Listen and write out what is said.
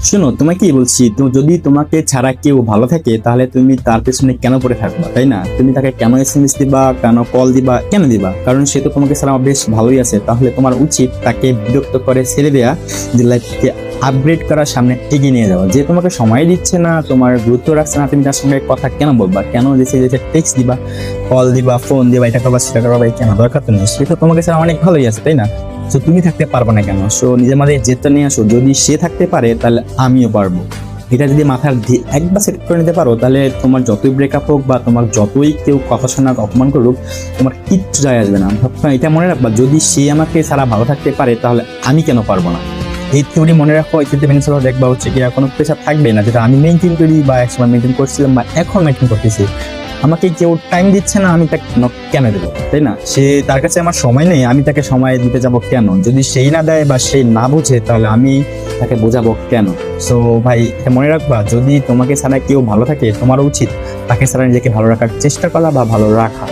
শোনো, তোমাকেই বলছি, তো যদি তোমাকে ছাড়া কেউ ভালো থাকে তাহলে তুমি তার পেছনে কেন পড়ে থাকবা, তাই না? তুমি তাকে কেন এসএমএস দিবা, কেন কল দিবা, কেন দিবা? কারণ সে তো তোমাকে ছাড়া বেশ ভালোই আছে। তাহলে তোমার উচিত তাকে বিরক্ত করে ছেড়ে দেয়া, যে লাইফকে আপগ্রেড করার সামনে এগিয়ে নিয়ে যাওয়া। যে তোমাকে সময় দিচ্ছে না, তোমার গুরুত্ব রাখছে না, তুমি তার সঙ্গে কথা কেন বলবা? কেন যে টেক্সট দিবা, কল দিবা, ফোন দিবা, এটা করবা সেটা করবা, কেন? দরকার তো নেই। সে তো তোমাকে ছাড়া অনেক ভালোই আছে, তাই না? তো তুমি থাকতে পারবে না কেন? সো নিজের মাঝে জেদটা নিয়ে আসো। যদি সে থাকতে পারে তাহলে আমিও পারবো। এটা যদি মাথার একবার সেট করে নিতে পারো, তাহলে তোমার যতই ব্রেকআপ হোক বা তোমার যতই কেউ কথা শোনা অপমান করুক, তোমার কিচ্ছু যায় আসবে না। সবসময় এটা মনে রাখবা, যদি সে আমাকে ছাড়া ভালো থাকতে পারে তাহলে আমি কেন পারবো না। এই থিওরি মনে রাখো। এই থিওরি মেনে চলো, দেখবা হচ্ছে কি কোনো প্রেশার থাকবে না, যেটা আমি মেনটেন করি বা একসময় মেনটেন করছিলাম বা এখন মেনটেন করতেছি। আমাকে কেউ টাইম দিচ্ছে না, আমি তাকে কেন দেবো, তাই না? সে, তার কাছে আমার সময় নেই, আমি তাকে সময় দিতে যাব কেন? যদি সেই না দেয় বা সে না বোঝে, তাহলে আমি তাকে বোঝাবো কেন? সো ভাই, এটা মনে রাখবা, যদি তোমাকে ছাড়া কেউ ভালো থাকে, তোমার উচিত তাকে ছাড়া নিজেকে ভালো রাখার চেষ্টা করা বা ভালো রাখা।